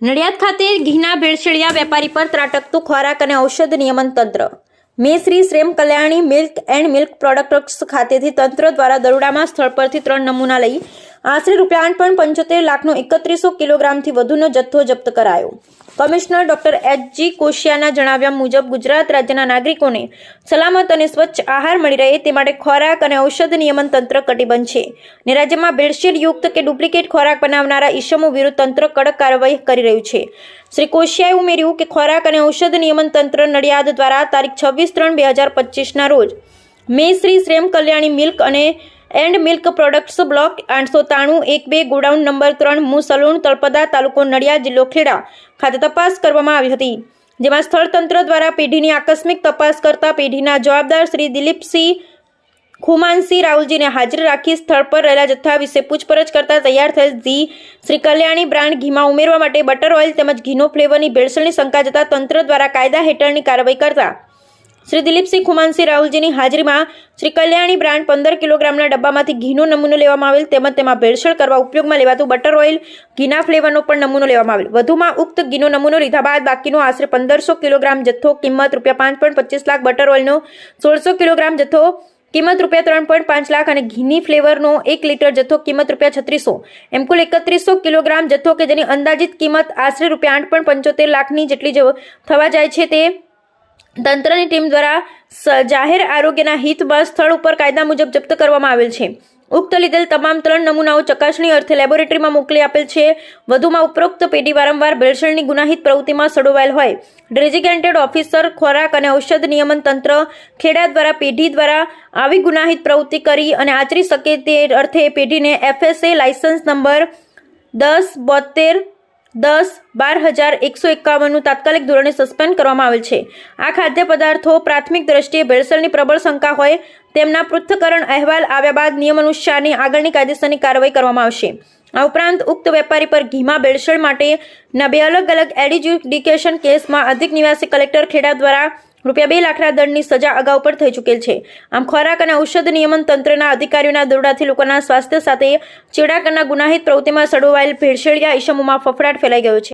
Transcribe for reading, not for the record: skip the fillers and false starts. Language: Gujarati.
નડિયાદ ખાતે ઘીના ભેળસેળિયા વેપારી પર ત્રાટકતું ખોરાક અને ઔષધ નિયમન તંત્ર. મેં Shri Shrem Kalyani milk and milk products ખાતેથી તંત્ર દ્વારા દરોડામાં સ્થળ પરથી 3 નમૂના લઈ આશરે ₹8.75 લાખનો 3100 કિલોગ્રામથી વધુનો જથ્થો જપ્ત કરાયો. Commissioner doctor એચ.જી. કોશિયાના જણાવ્યા મુજબ ગુજરાત રાજ્યના નાગરિકોને સલામત અને સ્વચ્છ આહાર મળી રહે તે માટે ખોરાક અને ઔષધ નિયમન તંત્ર કટિબદ્ધ છે અને રાજ્યમાં ભેળસેળયુક્ત કે ડુપ્લિકેટ ખોરાક બનાવનારા ઈસમો વિરુદ્ધ તંત્ર કડક કાર્યવાહી કરી રહ્યું છે. શ્રી કોશિયાએ ઉમેર્યું કે ખોરાક અને ઔષધ નિયમન તંત્ર નડિયાદ દ્વારા તારીખ 26/3/2025ના રોજ મેં Shri Shrem Kalyani milk and milk products block 893-12 godown number 3 મુ સલૂણ તળપદા તાલુકો નડિયાદ જિલ્લો ખેડા ખાતે તપાસ કરવામાં આવી હતી, જેમાં સ્થળ તંત્ર દ્વારા પેઢીની આકસ્મિક તપાસ કરતા પેઢીના જવાબદાર શ્રી દિલીપસિંહ ખુમાનસિંહ રાહુલજીને હાજર રાખી સ્થળ પર રહેલા જથ્થા વિશે પૂછપરછ કરતા તૈયાર થયેલ ઘી શ્રી કલ્યાણી બ્રાન્ડ ઘીમાં ઉમેરવા માટે બટર ઓઇલ તેમજ ઘીનો ફ્લેવરની ભેળસેળની શંકા જતા તંત્ર દ્વારા કાયદા હેઠળની કાર્યવાહી કરતા શ્રી દિલીપસિંહ ખુમાનસિંહ રાહુલજીની હાજરીમાં શ્રી કલ્યાણી બ્રાન્ડ 15 કિલોગ્રામના ડબ્બામાંથી ઘીનો નમૂનો લેવામાં આવેલ તેમજ તેમાં ભેળસેળ કરવા ઉપયોગમાં લેવાતું બટર ઓઇલ ઘીના ફ્લેવરનો પણ નમૂનો લેવામાં આવેલ. વધુમાં ઉક્ત ઘીનો નમૂનો લીધા બાદ બાકીનો આશરે 1500 કિલોગ્રામ જથ્થો કિંમત ₹5.25 લાખ, બટર ઓઇલનો 1600 કિલોગ્રામ જથ્થો કિંમત ₹3.5 લાખ અને ઘીની ફ્લેવરનો 1 લીટર જથ્થો કિંમત ₹3600 એમ કુલ 3100 કિલોગ્રામ જથ્થો કે જેની અંદાજિત કિંમત આશરે ₹8.75 લાખની જેટલી થવા જાય છે તે તંત્રની ટીમ દ્વારા જાહેર આરોગ્યના હિતમાં સ્થળ ઉપર કાયદા મુજબ જપ્ત કરવામાં આવેલ છે. ઉક્ત લીધેલ તમામ 3 નમૂનાઓ ચકાસણી અર્થે લેબોરેટરીમાં મોકલી આપેલ છે. વધુમાં ઉપરોક્ત પેઢી વારંવાર ભેળસેળની ગુનાહિત પ્રવૃત્તિમાં સડોવાયેલ હોય ડેઝિગ્નેટેડ ઓફિસર ખોરાક અને ઔષધ નિયમન તંત્ર ખેડા દ્વારા પેઢી દ્વારા આવી ગુનાહિત પ્રવૃત્તિ કરી અને આચરી શકે તે અર્થે પેઢીને FSA લાયસન્સ નંબર 10/12/151નું તાત્કાલિક ધોરણે સસ્પેન્ડ કરવામાં આવેલ છે. આ ખાદ્ય પદાર્થો પ્રાથમિક દ્રષ્ટિએ ભેળસેળની પ્રબળ શંકા હોય તેમના પૃથ્થકરણ અહેવાલ આવ્યા બાદ નિયમ અનુસારની આગળની કાયદેસરની કાર્યવાહી કરવામાં આવશે. આ ઉપરાંત ઉક્ત વેપારી પર ઘીમાં ભેળસેળ માટેના 2 અલગ-અલગ એડિજ્યુડિકેશન કેસમાં અધિક નિવાસી કલેક્ટર ખેડા દ્વારા ₹2 લાખના દંડની સજા અગાઉ પણ થઈ ચૂકેલ છે. આમ ખોરાક અને ઔષધ નિયમન તંત્રના અધિકારીઓના દરોડાથી લોકોના સ્વાસ્થ્ય સાથે ચેડા કરનાર ગુનાહિત પ્રવૃત્તિમાં સડોવાયેલ ભેળસેળિયા ઈસમોમાં ફફડાટ ફેલાઈ ગયો છે.